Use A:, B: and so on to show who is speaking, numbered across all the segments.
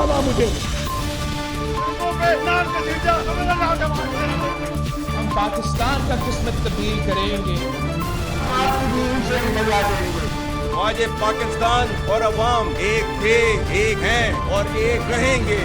A: हुआ मुझे। हम पाकिस्तान का किस्मत तब्दील करेंगे।
B: आज ये पाकिस्तान और अवाम एक थे, एक हैं और एक रहेंगे।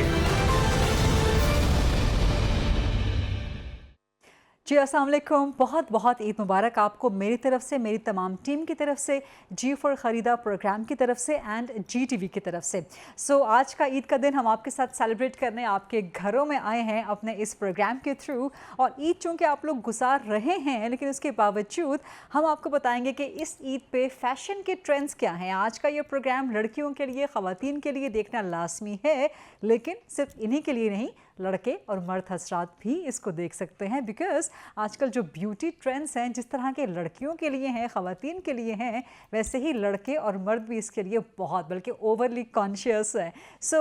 C: जी अस्सलाम वालेकुम, बहुत बहुत ईद मुबारक आपको मेरी तरफ से, मेरी तमाम टीम की तरफ से, जी फॉर ख़रीदा प्रोग्राम की तरफ से एंड जी टीवी की तरफ से। सो आज का ईद का दिन हम आपके साथ सेलिब्रेट करने आपके घरों में आए हैं अपने इस प्रोग्राम के थ्रू। और ईद चूँकि आप लोग गुजार रहे हैं, लेकिन उसके बावजूद हम आपको बताएंगे कि इस ईद पे फैशन के ट्रेंड्स क्या हैं। आज का ये प्रोग्राम लड़कियों के लिए, ख़वातीन के लिए देखना लाजमी है, लेकिन सिर्फ इन्हीं के लिए नहीं, लड़के और मर्द हजरात भी इसको देख सकते हैं। बिकॉज आजकल जो ब्यूटी ट्रेंड्स हैं, जिस तरह के लड़कियों के लिए हैं, ख़वातीन के लिए हैं, वैसे ही लड़के और मर्द भी इसके लिए बहुत बल्कि ओवरली कॉन्शियस है। सो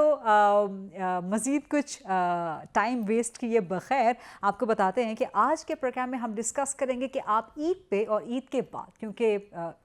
C: मज़ीद कुछ टाइम वेस्ट किए बग़ैर आपको बताते हैं कि आज के प्रोग्राम में हम डिस्कस करेंगे कि आप ईद पे और ईद के बाद, क्योंकि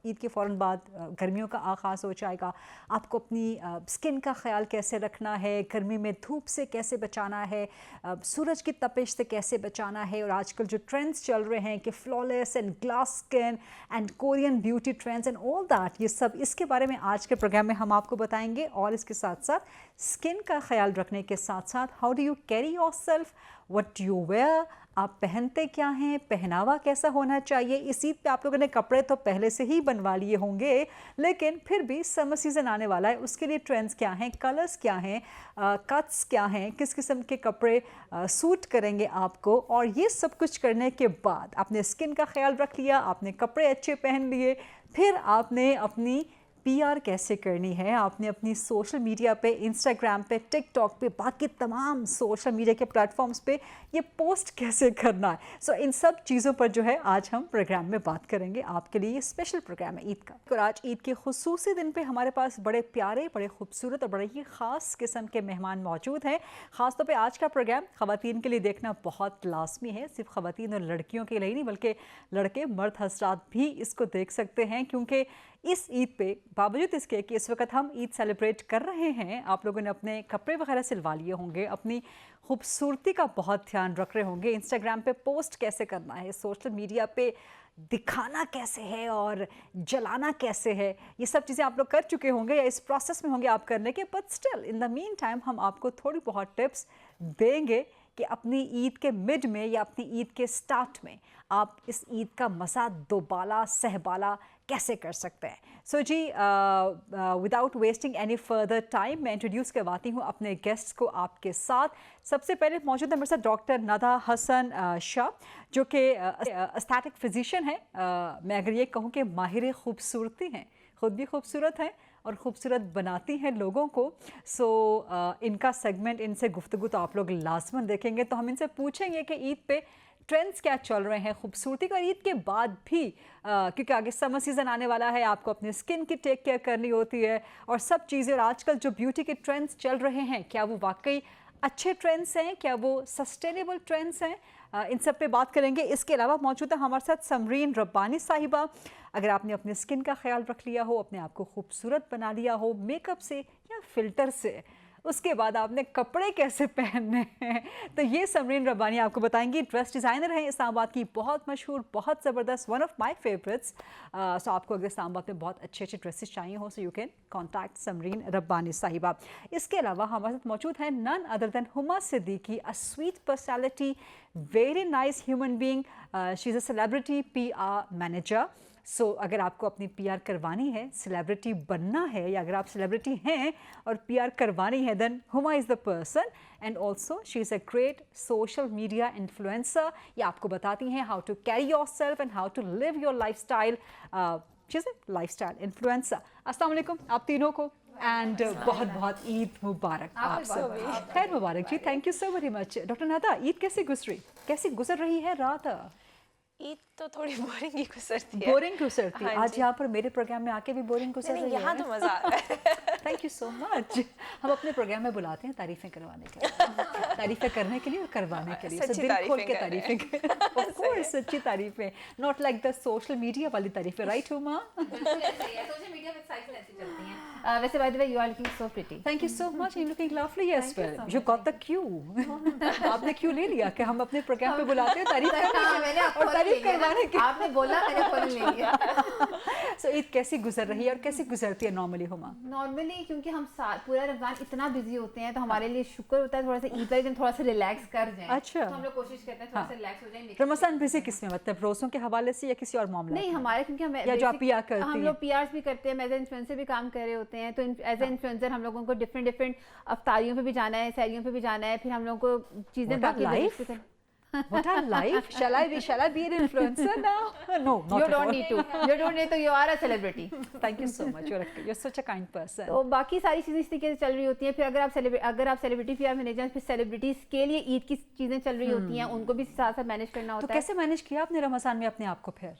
C: ईद के फ़ौरन बाद गर्मियों का आगाज़ हो जाएगा, आपको अपनी स्किन का ख्याल कैसे रखना है, गर्मी में धूप से कैसे बचाना है, सूरज की तपिश से कैसे बचाना है, और आजकल जो ट्रेंड्स चल रहे हैं कि flawless and glass skin and Korean beauty trends and all that, ये सब इसके बारे में आज के प्रोग्राम में हम आपको बताएंगे। और इसके साथ साथ स्किन का ख्याल रखने के साथ साथ how do you carry yourself, what you wear, आप पहनते क्या हैं, पहनावा कैसा होना चाहिए। इस ईद पे आप लोगों ने कपड़े तो पहले से ही बनवा लिए होंगे, लेकिन फिर भी समर सीज़न आने वाला है, उसके लिए ट्रेंड्स क्या हैं, कलर्स क्या हैं, कट्स क्या हैं, किस किस्म के कपड़े सूट करेंगे आपको। और ये सब कुछ करने के बाद आपने स्किन का ख्याल रख लिया, आपने कपड़े अच्छे पहन लिए, फिर आपने अपनी पीआर कैसे करनी है, आपने अपनी सोशल मीडिया पे, इंस्टाग्राम पे, टिकटॉक पे, बाकी तमाम सोशल मीडिया के प्लेटफॉर्म्स पे ये पोस्ट कैसे करना है। सो इन सब चीज़ों पर जो है आज हम प्रोग्राम में बात करेंगे। आपके लिए ये स्पेशल प्रोग्राम है ईद का। और आज ईद के खुसूसी दिन पे हमारे पास बड़े प्यारे, बड़े खूबसूरत और बड़े ही ख़ास किस्म के मेहमान मौजूद हैं। ख़ास तौर पर आज का प्रोग्राम ख़वातीन के लिए देखना बहुत लाजमी है। सिर्फ ख़वातीन और लड़कियों के लिए नहीं, बल्कि लड़के मर्द हजरात भी इसको देख सकते हैं, क्योंकि इस ईद पे बावजूद इसके कि इस वक्त हम ईद सेलिब्रेट कर रहे हैं, आप लोगों ने अपने कपड़े वगैरह सिलवा लिए होंगे, अपनी खूबसूरती का बहुत ध्यान रख रहे होंगे, इंस्टाग्राम पे पोस्ट कैसे करना है, सोशल मीडिया पे दिखाना कैसे है और जलाना कैसे है, ये सब चीज़ें आप लोग कर चुके होंगे या इस प्रोसेस में होंगे आप करने के। But still in the mean time हम आपको थोड़ी बहुत टिप्स देंगे कि अपनी ईद के मिड में या अपनी ईद के स्टार्ट में आप इस ईद का मज़ा दोबाला सहबाला कैसे कर सकते हैं। सो जी, without wasting any further time मैं इंट्रोड्यूस करवाती हूँ अपने गेस्ट्स को आपके साथ। सबसे पहले मौजूद है मेरे साथ डॉक्टर नदा हसन शाह, जो कि एस्थेटिक फिजिशियन है। मैं अगर ये कहूँ कि माहिर खूबसूरती हैं, ख़ुद भी खूबसूरत हैं और ख़ूबसूरत बनाती हैं लोगों को। सो इनका सेगमेंट, इनसे गुफ्तगू तो आप लोग लाजमन देखेंगे। तो हम इनसे पूछेंगे कि ईद पे ट्रेंड्स क्या चल रहे हैं खूबसूरती का, ईद के बाद भी, क्योंकि आगे समर सीज़न आने वाला है, आपको अपने स्किन की टेक केयर करनी होती है और सब चीज़ें। और आजकल जो ब्यूटी के ट्रेंड्स चल रहे हैं, क्या वो वाकई अच्छे ट्रेंड्स हैं, क्या वो सस्टेनेबल ट्रेंड्स हैं, इन सब पे बात करेंगे। इसके अलावा मौजूद है हमारे साथ समरीन रब्बानी साहिबा। अगर आपने अपने स्किन का ख्याल रख लिया हो, अपने आप को खूबसूरत बना लिया हो मेकअप से या फ़िल्टर से, उसके बाद आपने कपड़े कैसे पहनने हैं, तो ये समरीन रब्बानी आपको बताएंगी। ड्रेस डिज़ाइनर हैं इस्लामाबाद की, बहुत मशहूर, बहुत ज़बरदस्त, वन ऑफ माय फेवरेट्स। सो आपको अगर इस्लामाबाद में बहुत अच्छे अच्छे ड्रेसेस चाहिए हो, so you can contact Samreen Rabbani साहिबा। इसके अलावा हमारे साथ मौजूद है none other than Huma Siddiqui, a sweet personality, very nice human being. She is a celebrity PR manager. So अगर आपको अपनी PR करवानी है, सेलिब्रिटी बनना है, या अगर आप सेलिब्रिटी हैं और PR करवानी है, then Huma is the person. And also she is a great social media influencer. ये आपको बताती हैं how to carry yourself and how to live your lifestyle. She is a lifestyle influencer. अस्सलाम वालेकुम आप तीनों को, एंड बहुत बहुत ईद मुबारक आप सब। खैर मुबारक जी, thank you so very much. Doctor Nada, Eid कैसी गुजर रही है रात?
D: ईद तो थोड़ी बोरिंग ही गुजरती है।
C: बोरिंग गुजरती है। आज यहाँ पर मेरे प्रोग्राम में आके भी बोरिंग गुजर रही है।
D: यहाँ तो मजा आ रहा है।
C: Thank you so much. हम अपने प्रोग्राम में बुलाते हैं तारीफें करवाने के लिए, तारीफें करने के लिए और करवाने के लिए,
D: सच्ची
C: दिल खोल के
D: तारीफें
C: तारीफें, ऑफ कोर्स सच्ची तारीफें, not like the social media वाली तारीफें, राइट हुमा?
E: सोशल मीडिया पे साइकिल ऐसी चलती हैं। वैसे by the way you are looking so pretty.
C: Thank you so much. You're looking lovely as
E: Thank you
C: well.
E: so
C: You
E: much.
C: got the cue. आपने क्यों ले लिया कि हम अपने प्रोग्राम पे बुलाते हैं तारीफ करने
E: हाँ,
C: के
E: मैंने
C: लिए
E: आपको
C: और तारीफ
E: ले लिया ना।
C: करवाने के
E: आपने बोला मैंने फौरन ले लिया।
C: So ईद कैसी गुजर रही है और कैसी गुजरती है नॉर्मली हुमा?
E: नॉर्मली क्योंकि हम पूरा रमजान इतना बिजी होते हैं तो हमारे लिए शुक्र होता है थोड़ा सा ईद वाले दिन थोड़ा सा रिलैक्स कर जाएं।
C: अच्छा।
E: तो हम लोग कोशिश करते हैं थोड़ा सा रिलैक्स हो जाए।
C: रमजान बिजी किस में, मतलब रोज़ों के हवाले से या किसी और मामले?
E: नहीं हमारे क्योंकि हम
C: या जो आप PR करती
E: हम
C: हैं।
E: लोग PRs भी करते हैं, एज ए इन्फ्लुएंसर भी काम कर रहे होते हैं, तो एज ए इन्फ्लुएंसर हम लोगों को डिफरेंट अफ्तारियों पे भी जाना है, सहरियों पे भी जाना है, फिर हम लोगों को चीजें
C: What a
E: बाकी
C: life! What a life! Shall I be an influencer now? No, not
E: You
C: at all.
E: don't need to. You don't need to. You are a celebrity.
C: Thank you so much. You're such a kind person.
E: तो बाकी सारी चीज़ें इस तरीके से चल रही होती हैं। फिर अगर आप सेलिब्रिटी PR में नहीं जाएं, फिर सेलिब्रिटीज़ के लिए ईद की चीज़ें चल रही होती हैं, उनको भी साथ साथ मैनेज करना
C: तो
E: होता है।
C: कैसे मैनेज किया आपने रमजान में अपने आप को फिर?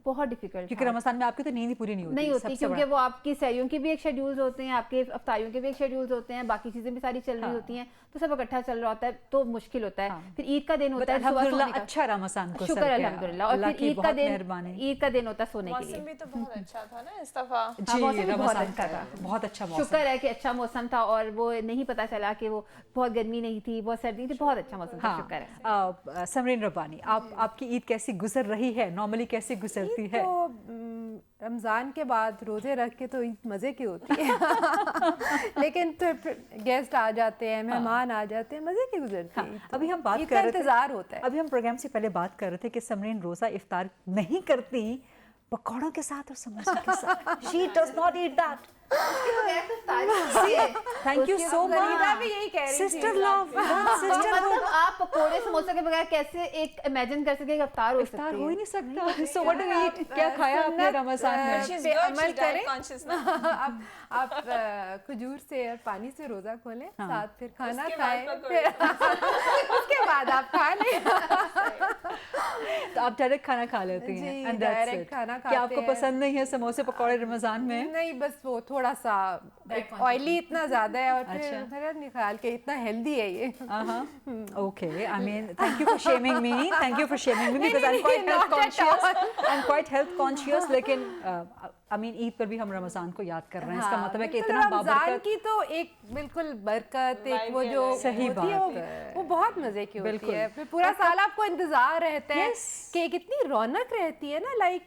E: बहुत डिफिकल्ट
C: क्योंकि रमजान में आपकी तो नींद ही पूरी नहीं होती।
E: नहीं होती,
C: सबसे
E: क्योंकि
C: बड़ा।
E: वो आपकी सहरियों के भी एक शेड्यूल्स होते हैं, आपके अफ्तारियों के भी एक शेड्यूल्स होते हैं, बाकी चीज़ें भी सारी चल रही होती हैं, तो सब इकट्ठा चल रहा होता है तो मुश्किल होता है। फिर ईद का दिन होता है सुबह
C: अल्हम्दुलिल्लाह
E: सोने का।
C: अच्छा रमजान को
E: शुक्र अल्हम्दुलिल्लाह। और फिर ईद का दिन होता है सोने के
D: मौसम
E: लिए।
D: भी तो बहुत अच्छा था ना इस दफा।
C: जी,
E: मौसम भी बहुत
C: रमजान
E: अच्छा
C: का
E: था।
C: बहुत अच्छा मौसम।
E: शुक्र है कि अच्छा मौसम था और वो नहीं पता चला कि वो बहुत गर्मी नहीं थी, बहुत सर्दी थी, बहुत अच्छा मौसम था। शुक्र है।
C: समरीन रब्बानी, आपकी ईद कैसी गुजर रही है? नॉर्मली कैसी गुजरती है?
F: तो रमज़ान के बाद रोज़े रख के तो ईद मज़े की होती है लेकिन फिर गेस्ट आ जाते हैं, मेहमान आ जाते हैं, मज़े की गुजरती है।
C: अभी हम बात
F: ईद
C: कर
F: का
C: रहे थे,
F: इंतज़ार होता है।
C: अभी हम प्रोग्राम से पहले बात कर रहे थे कि समरीन रोज़ा इफ्तार नहीं करती पकौड़ों के साथ और समोसे के साथ। She does not eat that. Thank you so
F: Farida
C: much.
F: भी यही कह रही थी।
C: Sister love, sister
E: मतलब आप पकोड़े समोसे के बगैर कैसे एक इमेजिन कर सकते हैं कि अफ्तार हो
C: इफ्तार
E: सकती
C: हो ही
E: है?
C: नहीं सकता। So what do you eat? क्या खाया आपने रमजान में?
D: She's
F: पे
D: good,
F: अमल
D: she's diet
F: करें।
D: conscious ना।
F: आप खजूर से और पानी से रोज़ा खोलें, साथ फिर खाना
D: उसके
F: खाएं,
D: बाद
F: फिर उसके बाद आप खा लें।
C: तो आप डायरेक्ट खाना खा लेती हैं?
F: जी,
C: And that's
F: direct
C: it.
F: खाना
C: क्या
F: खाते
C: आपको
F: हैं।
C: पसंद नहीं है समोसे पकौड़े रमजान में?
F: नहीं, बस वो थोड़ा सा ऑयली इतना ज़्यादा है और फिर
C: अच्छा।
F: मेरा निकाल के इतना हेल्दी है ये।
C: Okay, I mean, thank you for shaming me. Thank you for shaming me because I'm
F: नहीं,
C: quite health
F: not at
C: conscious. I'm quite health conscious. लेकिन I mean ईद पर भी हम रमजान को याद कर रहे हैं। इसका मतलब है कि
F: बिल्कुल,
C: इतना
F: रमजान
C: बाबरकत।
F: की तो एक बिल्कुल बरकत, एक वो जो
C: सही
F: होती है,
C: बात है।
F: वो बहुत मजे की होती
C: बिल्कुल।
F: है। फिर पूरा साल आपको इंतजार रहता है
C: Yes.
F: कि कितनी रौनक रहती है ना, लाइक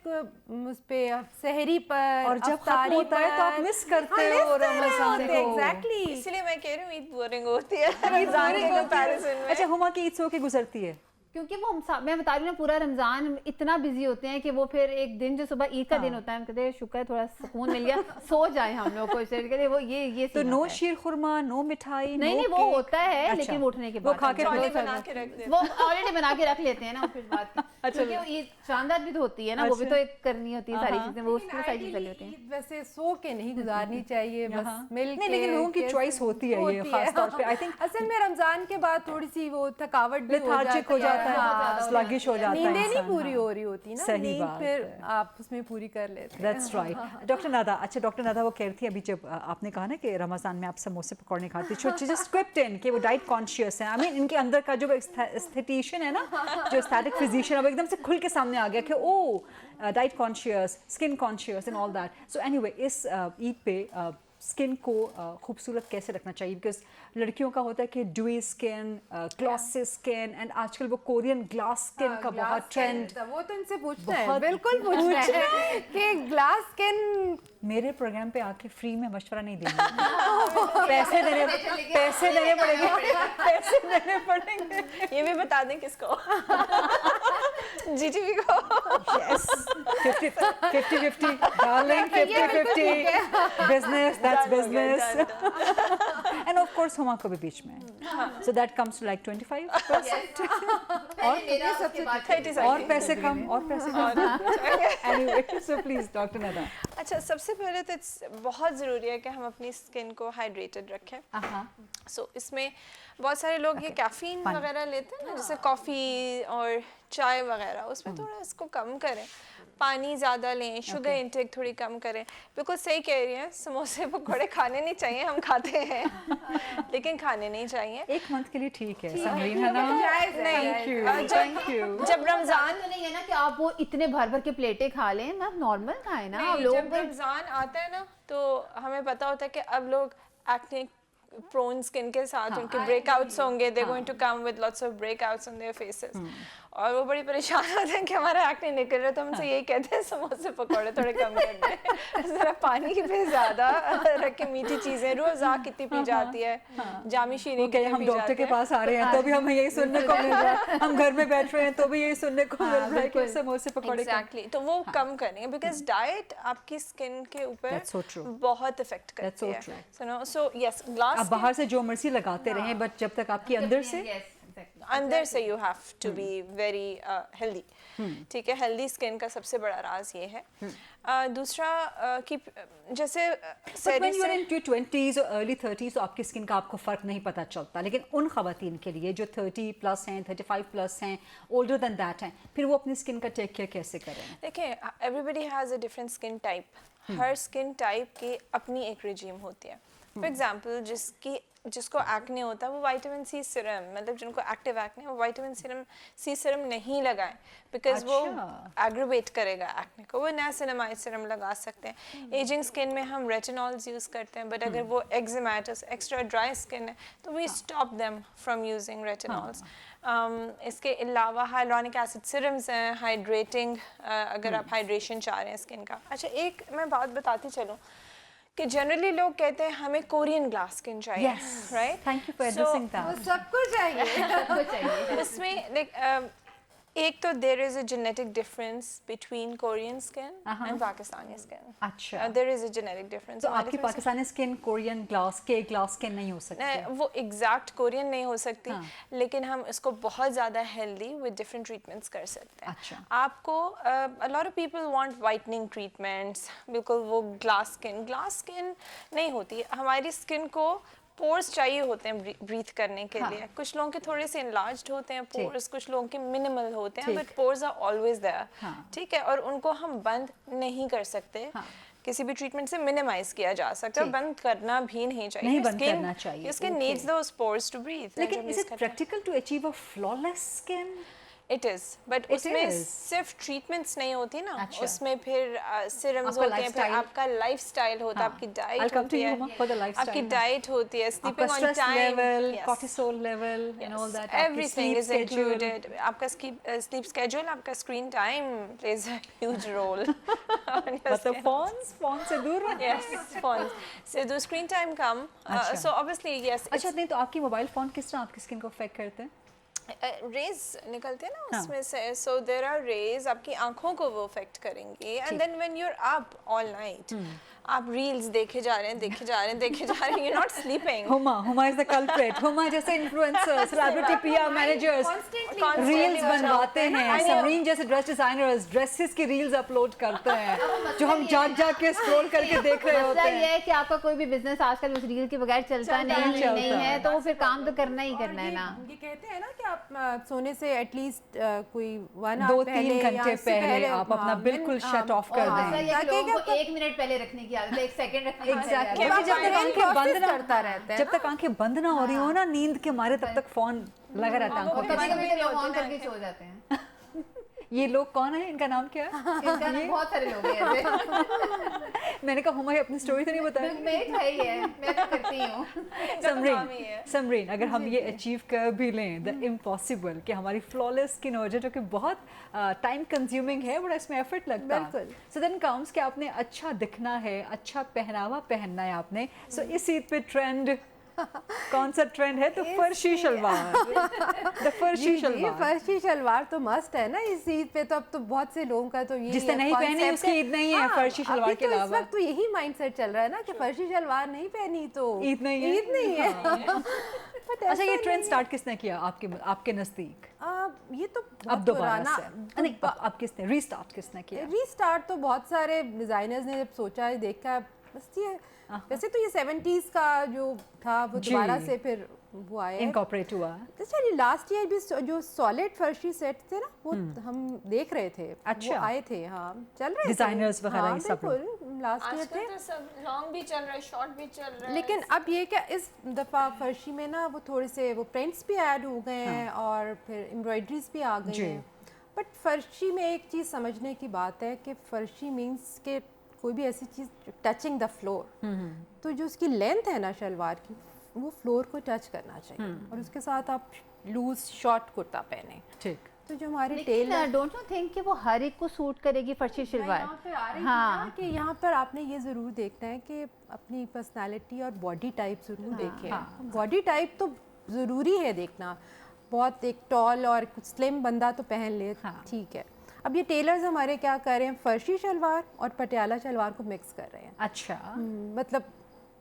F: उस पे सहरी पर
C: और जब खत्म
F: अफ्तारी
C: होता है तो आप
F: पर।
C: मिस करते
F: हाँ,
C: हो
F: miss कर रहे
C: रमजान
F: होते हैं,
C: को।
F: exactly।
D: इसलिए मैं कह रही हूँ ईद बोरिंग होती है रमजान के कंपैरिजन में।
C: अच्छा, हुमा की ईद सो के गुजरती है?
E: क्योंकि वो मैं बता रही हूँ ना, पूरा रमजान इतना बिजी होते हैं कि वो फिर एक दिन जो सुबह ईद का दिन होता है, हम कहते हैं शुक्र है थोड़ा सुकून मिल गया, सो जाए हम लोग को। इसलिए वो ये
C: तो
E: सीन
C: नो
E: होता है।
C: शीर खुरमा, नो मिठाई,
E: नहीं
C: no
E: नहीं वो
C: cake?
E: होता है,
C: अच्छा,
E: लेकिन वो उठने के
C: वो
E: बाद
C: खा के
D: चौले
C: फिर-
D: बना के रख देते
E: वो ऑलरेडी बना के रख लेते हैं ना फिर बात की।
C: अच्छा।
E: क्योंकि वो ईद शानदार भी तो होती है ना, वो भी तो एक करनी होती है सारी चीजें, वो उसमें सारी चीजें चली होती हैं।
F: ईद वैसे सो के नहीं गुजारनी चाहिए, बस मिल
C: नहीं,
F: के
C: लेकिन लोगों की
F: कैसे-
C: choice होती है ये खास तौर पे। I think
F: असल में रमजान के बाद थोड़ी सी वो थकावट भी
C: लेथार्जिक हो जाता है, sluggish हो जाता है
F: नींदें नहीं
C: इंसान,
F: पूरी
C: हाँ।
F: हो रही होती ना,
C: सही
F: नींद
C: बात
F: फिर
C: है।
F: आप उसमें पूरी कर लेते हैं।
C: That's right. डॉक्टर नादा, अच्छा डॉक्टर नादा वो कह रही थी अभी जब आपने कहा ना कि रमजान में आप समोसे पकौड़े खाती, जो स्क्रिप्ट इन कि वो डाइट कॉन्शियस है। आई मीन इनके अंदर का जो एस्थेटिशियन है ना, जो एस्थेटिक फिजिशियन, अब एकदम से खुल के सामने आ गया कि oh diet conscious, skin conscious and all that. So anyway, इस ईद पे स्किन को खूबसूरत कैसे रखना चाहिए? बिकॉज लड़कियों का होता है कि dewy skin, glossy skin, and आजकल वो कोरियन ग्लास स्किन का बहुत ट्रेंड।
F: वो तो इनसे पूछना है,
C: बहुत
F: बिल्कुल पूछना है कि ग्लास स्किन।
C: मेरे प्रोग्राम पे आके फ्री में मशवरा नहीं देंगे। पैसे देने पड़ेंगे, पैसे देने पड़ेंगे।
D: ये भी बता दें किसको? GTV को।
C: Yes, 50-50, darling, 50-50. Business, that's business. And of course, Huma को भी बीच में। So that comes to like 25%. और पैसे कम, और पैसे कम। Anyway, so please, Dr. Nada.
D: अच्छा, सबसे पहले तो बहुत ज़रूरी है कि हम अपनी स्किन को हाइड्रेटेड रखें। सो इसमें बहुत सारे लोग ये कैफीन वगैरह लेते हैं ना, जैसे कॉफ़ी और चाय वगैरह, उसमें थोड़ा इसको कम करें। पानी ज़्यादा लें, शुगर इंटेक थोड़ी कम करें। बिल्कुल सही कह रही हैं, समोसे पकौड़े खाने नहीं चाहिए, हम खाते हैं लेकिन खाने नहीं चाहिए।
C: एक मंथ के लिए ठीक है समरीन, है ना?
D: Thank you. जब रमज़ान
E: तो नहीं है ना कि आप वो इतने भर भर के प्लेटें खा लें, आप नॉर्मल खाएं ना। आप
D: नहीं,
E: लोगों
D: जब
E: को
D: रमज़ान आता है ना तो हमें पता होता है कि अब लोग एक्ने प्रोन स्किन के साथ उनके ब्रेकआउट्स होंगे, they going to come with lots of breakouts on their faces, और वो बड़ी परेशान होते हैं कि हमारा एक्ने निकल रहा है। तो हमसे यही कहते हैं समोसे पकौड़े थोड़े कम कर दें, ज़रा पानी पे ज़्यादा रख के, मीठी चीज़ें, रोज़ा कितनी पी जाती है, जामी शीरी
C: के हम डॉक्टर के पास आ रहे हैं तो भी हमें यही सुनने को मिल रहा है, हम घर में बैठ रहे हैं तो भी यही सुनने को मिल रहा है कि समोसे पकौड़े
D: एग्जैक्टली, तो वो कम करेंगे बिकॉज डाइट आपकी स्किन के ऊपर बहुत इफेक्ट करती है। सो यस, ग्लास
C: आप बाहर से जो मर्जी लगाते रहें, बट जब तक आपकी
D: अंदर से you have to be very healthy. ठीक है, हेल्दी स्किन का सबसे बड़ा राज ये है। दूसरा कि जैसे
C: when you're in your 20s और early 30s तो आपकी स्किन का आपको फ़र्क नहीं पता चलता, लेकिन उन ख़वातीन के लिए जो 30 प्लस हैं, 35 प्लस हैं, older than that हैं, फिर वो अपनी स्किन का टेक केयर कैसे करें?
D: देखिए, everybody has a different skin type. Her skin type की अपनी एक रिजीम होती है। फॉर एग्जाम्पल जिसको एक्ने होता है वो विटामिन सी सीरम, मतलब जिनको एक्टिव एक्ने, वो विटामिन सी सीरम नहीं लगाएं बिकॉज वो एग्रेवेट करेगा एक्ने को। वो नियासिनामाइड सीरम लगा सकते हैं। एजिंग स्किन में हम रेटिनॉल्स यूज़ करते हैं, बट अगर वो एक्जिमेटस एक्स्ट्रा ड्राई स्किन है तो we stop them from using retinols. इसके अलावा हाइलुरोनिक एसिड सीरम्स हैं, हाइड्रेटिंग, अगर आप हाइड्रेशन चाह रहे हैं स्किन का। अच्छा, एक मैं बात बताती चलूँ कि जनरली लोग कहते हैं हमें कोरियन ग्लास स्किन चाहिए, right?
C: Thank you for addressing that.
F: सबको चाहिए।
D: इसमें एक तो there is a genetic difference between Korean skin and Pakistani skin.
C: अच्छा,
D: there is a genetic difference.
C: तो आपकी Pakistani skin Korean glass skin नहीं हो सकती?
D: वो एग्जैक्ट कोरियन नहीं हो सकती, लेकिन हम इसको बहुत ज़्यादा हेल्दी विद डिफरेंट ट्रीटमेंट्स कर सकते हैं।
C: अच्छा,
D: आपको a lot of people want whitening treatments, बिल्कुल वो ग्लास स्किन नहीं होती। हमारी स्किन को पोर्स चाहिए होते हैं ब्रीथ करने के लिए। कुछ लोगों के थोड़े से इनलार्ज्ड होते हैं पोर्स, कुछ लोगों के मिनिमल होते हैं, but pores are always there. ठीक है, और उनको हम बंद नहीं कर सकते। किसी भी ट्रीटमेंट से मिनिमाइज किया जा सकता है, बंद करना भी नहीं चाहिए।
C: नहीं बंद करना चाहिए।
D: Skin needs those pores to breathe.
C: लेकिन is it practical to achieve a flawless skin?
D: It is, but उसमें सिर्फ ट्रीटमेंट्स नहीं होती ना। अच्छा। उसमें फिर सीरम्स होते हैं, फिर आपका लाइफस्टाइल होता है, आपकी डाइट होती है, आपकी डाइट होती है, sleeping on time,
C: cortisol level and all that,
D: everything is included. आपका स्लीप स्केड्यूल, आपका screen time plays a huge role.
C: मतलब फोन से दूर रहना।
D: यस, फोन से दूर, स्क्रीन टाइम कम। So obviously yes.
C: अच्छा, नहीं तो आपकी मोबाइल फोन किस तरह आपकी स्किन को अफेक्ट करते हैं?
D: रेज निकलते हैं ना उसमें से, सो देयर आर रेज, आपकी आंखों को वो अफेक्ट करेंगे। And then when you are up all night, आप रील्स देखे जा रहे हैं, you not sleeping.
C: Huma is the culprit. Huma जैसे influencers, celebrity PR managers reels बनवाते हैं, समरीन जैसे ड्रेस डिजाइनर्स ड्रेसेस की रील्स अपलोड करते हैं जो हम जाग के स्क्रॉल करके देख रहे होते हैं।
E: ये है कि आपका कोई भी बिजनेस आजकल उस रील के बगैर चलता नहीं है, तो वो फिर काम तो करना ही करना है ना।
F: ये कहते हैं ना कि आप सोने से एटलीस्ट कोई
C: 2-3 घंटे पहले आप अपना बिल्कुल शट ऑफ कर दें,
E: ताकि 1 मिनट पहले रखने की आदत है, 1 सेकंड रखने की आदत है।
C: क्योंकि जब तक आंखें बंद ना करता रहता है, जब तक आंखें बंद ना हो रही हो ना नींद के मारे, तब तक फोन लगा रहता है आंखों के
E: कभी कभी लोग ऑन करके सो जाते हैं।
C: ये लोग कौन है, इनका नाम क्या है?
E: इनका नाम बहुत सारे लोग हैं ऐसे।
C: मैंने कहा हुमा अपनी स्टोरी तो नहीं बताई।
E: मेरी भाई है, मैं तो करती हूँ।
C: समरीन, अगर हम ये अचीव कर भी लें द इम्पॉसिबल कि हमारी फ्लॉलेस स्किन हो जाए, जो कि बहुत टाइम कंज्यूमिंग है, बड़ा इसमें एफर्ट लगता है। सो देन कम्स कि आपने अच्छा दिखना है, अच्छा पहनावा पहनना है आपने। सो इस ईद पे ट्रेंड कौन सा ट्रेंड है? तो फर्शी शलवार।
F: फर्शी शलवार तो मस्ट है ना इस ईद पे। तो अब तो बहुत से लोगों का तो ये
C: जिसने नहीं पहनी उसकी ईद नहीं है फर्शी शलवार के अलावा।
F: इस वक्त तो यही माइंडसेट चल रहा है ना कि फर्शी शलवार नहीं पहनी तो
C: ईद नहीं है। अच्छा, ये ट्रेंड स्टार्ट किसने किया आपके नजदीक?
F: ये तो
C: अब दोबारा से नहीं, अब किसने रीस्टार्ट किया?
F: रीस्टार्ट तो बहुत सारे डिजाइनर्स ने जब सोचा, देखा बस ये वैसे तो ये 70s का जो था वो
C: जी।
F: दोबारा से फिर वो आया है।
C: इनकॉर्पोरेट हुआ।
F: अच्छा, ये लास्ट ईयर भी जो सॉलिड फर्शी सेट थे ना वो हम देख रहे थे।
C: अच्छा।
F: वो आए थे, हाँ चल रहे थे
C: Designers वगैरह
F: हाँ,
C: ये सब
F: बिल्कुल लास्ट ईयर थे।
D: आजकल तो सब लॉन्ग भी चल रहा है, शॉर्ट भी चल रहा है।
F: लेकिन अब ये क्या इस दफ़ा फर्शी में ना वो थोड़े से वो प्रिंट्स भी ऐड हो गए हैं और फिर एम्ब्रॉयडरीज भी आ गई
C: जी।
F: हैं। बट फर्शी में एक चीज़ समझने की बात है कि फर्शी मींस के कोई भी ऐसी चीज़ टचिंग द फ्लोर, तो जो उसकी लेंथ है ना शलवार की वो फ्लोर को टच करना चाहिए और उसके साथ आप लूज शॉर्ट कुर्ता पहने।
C: ठीक।
F: तो जो हमारे
E: लेकिन
F: टेलर
E: डोंट यू थिंक कि वो हर एक को सूट करेगी फर्शी शलवार?
F: यहाँ पे आ रही थी
E: हाँ।
F: ना कि यहाँ पर आपने ये ज़रूर देखना है कि अपनी पर्सनालिटी और बॉडी टाइप ज़रूर देखें। बॉडी टाइप तो ज़रूरी है देखना। बहुत एक टॉल और कुछ स्लिम बंदा तो पहन ले, ठीक है। अब ये टेलर्स हमारे क्या कर रहे हैं, फर्शी शलवार और पटियाला शलवार को मिक्स कर रहे हैं।
C: अच्छा।
F: मतलब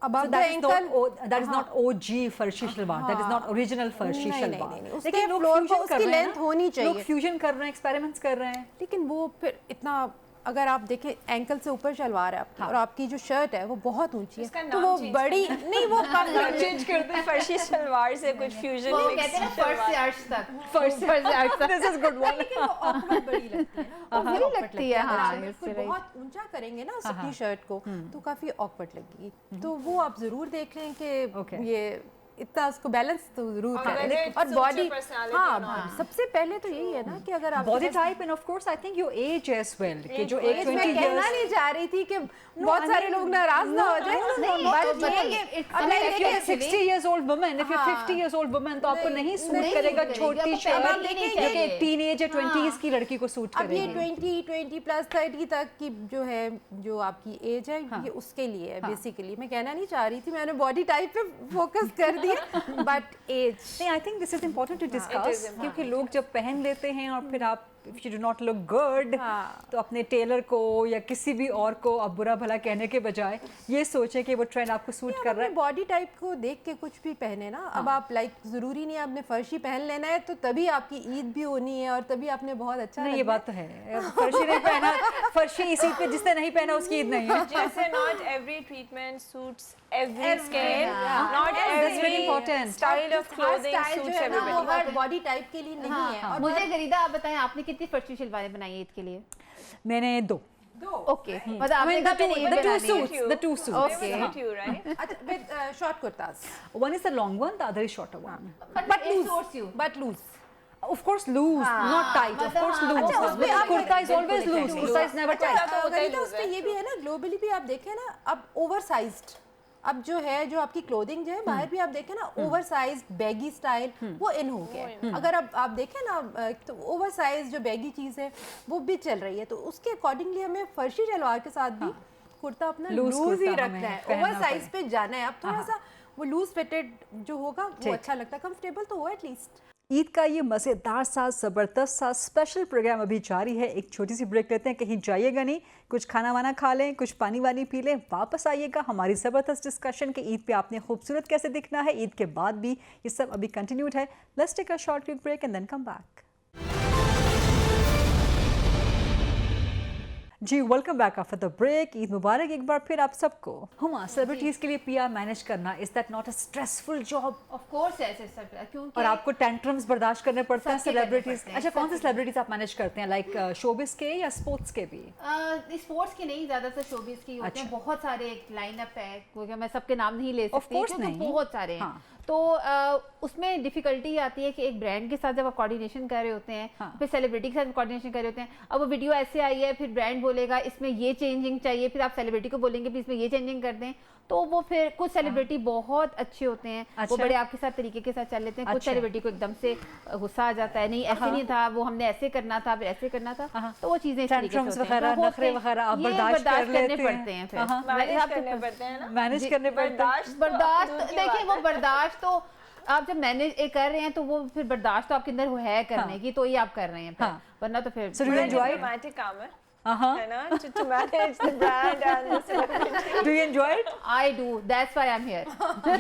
F: अब आप
C: that is not
F: ankle
C: that is not OG farshi shalwar, that is not original farshi
F: नहीं,
C: शलवार।
F: नहीं, उसके
C: लेकिन लोग
F: floor को
C: fusion कर
F: उसकी
C: रहे हैं
F: length
C: ना,
F: होनी
C: लोग
F: चाहिए।
C: फ्यूजन कर रहे हैं, एक्सपेरिमेंट्स कर रहे हैं।
F: लेकिन वो फिर इतना अगर आप देखें एंकल से ऊपर शलवार है आपकी और आपकी जो शर्ट है वो बहुत ऊंची
D: इसका
F: है, तो
D: नाम
F: वो
D: change
F: बड़ी नहीं वो कम
D: चेंज कर दे फर्शी शलवार से कुछ फ्यूजन
E: वो कहते हैं ना फर्स्ट से अर्श तक, फर्स्ट से अर्श तक।
C: This is good one.
F: लेकिन वो awkward बड़ी लगती है ना, वो
E: बुरी
F: awkward
E: लगती है,
F: अगर
E: हाँ,
F: आप बिल्कुल
E: you're right.
F: बहुत ऊंचा करेंगे ना अपनी शर्ट को तो काफी ऑकवर्ड लगेगी। तो वो आप जरूर देख लें
C: Okay.
F: कि ये इतना उसको बैलेंस तो जरूर
D: और
F: करें।
D: whether it
F: और
D: suits
F: body
D: your personality or
F: हाँ
D: not.
F: सबसे पहले तो यही है ना कि अगर आप
C: Body type and of course I think your age as well, कि जो एक
F: मैं
C: 20
F: कहना
C: years
F: नहीं चाह रही थी कि बहुत सारे लोग नाराज ना हो जाए, but
C: I mean, if you're a 60 years old woman, if you're 50 years old woman, तो आपको नहीं सूट करेगा छोटी शर्ट
E: पहनना ही नहीं
C: जो कि
E: चाहिए।
C: टीनेज या 20s की लड़की को सूट
F: अब ये
C: करेगी।
F: 20 प्लस 30 तक की जो है जो आपकी एज है ये उसके लिए है बेसिकली। मैं कहना नहीं चाह रही थी, मैंने बॉडी टाइप पे फोकस कर दिया, बट एज
C: नहीं, I think this is important to discuss, क्योंकि लोग जब पहन लेते हैं और फिर आप if you do not look good तो अपने टेलर को या किसी भी और को आप बुरा भला कहने के बजाय ये सोचें कि वो ट्रेंड आपको सूट कर रहा है।
F: बॉडी टाइप को देख के कुछ भी पहने ना। अब आप लाइक जरूरी नहीं आपने फर्शी पहन लेना है तो तभी आपकी ईद भी होनी है और तभी आपने बहुत अच्छा
C: नहीं, ये बात तो है, फर्शी नहीं पहना, फर्शी इसी पे जिसने नहीं पहना उसकी ईद नहीं है।
D: जैसे not every treatment suits every skin, not
C: That's very
D: every
C: important.
D: style of clothing
F: style जो
D: suits
F: है ना वो
D: everybody.
F: हर बॉडी टाइप के लिए नहीं है। और
E: मुझे गरीदा आप बताएं आपने कितनी फर्शी शलवारें बनाई ईद के लिए?
C: मैंने दो,
E: ओके, मतलब आपने कहा मैंने ईद
C: the two
E: बनानी है।
C: suits, the two suits.
D: They were with you, right?
F: अच्छा with short kurtas
C: One is the long one, the other is shorter one.
E: But it suits you.
F: But loose.
C: Of course loose, not tight. Of course loose.
F: अच्छा, उसमें आप
C: Kurta is always loose. Kurta is never tight.
D: तो होता ही
F: गरीदा
D: loose
F: उसमें
D: है।
F: ये भी है ना, ग्लोबली भी आप देखें ना, अब ओवरसाइज्ड अब जो है जो आपकी क्लोथिंग जो है बाहर भी आप देखें ना ओवरसाइज बैगी स्टाइल वो इन हो गया है। अगर आप देखें ना तो ओवरसाइज जो बैगी चीज़ है वो भी चल रही है, तो उसके अकॉर्डिंगली हमें फर्शी शलवार के साथ भी कुर्ता अपना
C: Loose
F: लूज ही
C: कुर्ता
F: रखना
C: हमें
F: है,
C: पहनना
F: ओवरसाइज पे जाना है। अब थोड़ा सा वो लूज फिटेड जो होगा वो अच्छा लगता है, कंफर्टेबल तो हो एटलीस्ट।
C: ईद का ये मज़ेदार सा ज़बरदस्त सा स्पेशल प्रोग्राम अभी जारी है। एक छोटी सी ब्रेक लेते हैं, कहीं जाइएगा नहीं, कुछ खाना वाना खा लें, कुछ पानी वानी पी लें, वापस आइएगा हमारी ज़बरदस्त डिस्कशन के ईद पे आपने खूबसूरत कैसे दिखना है, ईद के बाद भी, ये सब अभी कंटिन्यूड है। Let's take a short quick break and then come back. जी welcome back after the break. Eid मुबारक एक बार फिर आप सबको। हुमा, सेलिब्रिटीज़ के लिए पीआर मैनेज करना, is that not a stressful job?
E: Of course ऐसे सब, क्योंकि
C: और आपको टेंट्रम्स बर्दाश्त करने पड़ते हैं
E: सबके करने
C: सेलिब्रिटीज?
E: पड़ते हैं,
C: अच्छा, कौन से सेलिब्रिटीज आप मैनेज करते हैं, लाइक शोबिस के या स्पोर्ट्स के भी?
E: स्पोर्ट्स की नहीं, ज्यादातर शोबिस की होते हैं।
C: अच्छा।
E: बहुत सारे एक लाइनअप है, क्योंकि मैं सबके नाम नहीं ले
C: Of
E: सकती
C: course
E: क्योंकि
C: नहीं।
E: बहुत सारे हैं।
C: हाँ।
E: तो उसमें डिफिकल्टी आती है कि एक ब्रांड के साथ जब आप कोऑर्डिनेशन कर रहे होते हैं,
C: हाँ।
E: फिर सेलिब्रिटी के साथ कोऑर्डिनेशन कर रहे होते हैं, अब वो वीडियो ऐसे आई है, फिर ब्रांड बोलेगा इसमें ये चेंजिंग चाहिए, फिर आप सेलिब्रिटी को बोलेंगे फिर इसमें ये चेंजिंग कर दें, तो वो फिर कुछ सेलिब्रिटी बहुत अच्छे होते हैं, वो
C: अच्छा।
E: बड़े आपके साथ तरीके के साथ चल लेते हैं। कुछ
C: अच्छा।
E: सेलिब्रिटी को एकदम से गुस्सा आ जाता है, नहीं ऐसे नहीं था, वो हमने ऐसे करना था, फिर ऐसे करना था, तो वो चीजें इस तरीके से
C: टेंट्रम्स
E: होते हैं।
C: वगैरह,
E: तो
C: नखरे
E: होते हैं।
C: वगैरह आप
E: ये
C: बर्दाश्त कर
E: करने
C: लेते
E: पड़ते हैं फिर।
D: मैनेज करने पड़ते हैं ना,
C: मैनेज करने पड़ते हैं।
E: बर्दाश्त देखिए, वो बर्दाश्त तो आप जब मैनेज कर रहे हैं तो वो फिर बर्दाश्त तो आपके अंदर वो है करने की, तो ये आप कर रहे हैं फिर, वरना तो फिर
C: So do you enjoy it?
D: Diplomatic काम है
C: Uh-huh.
D: है ना, to manage the brand and the celebrity.
C: Do you enjoy it?
E: I do, that's why I'm here.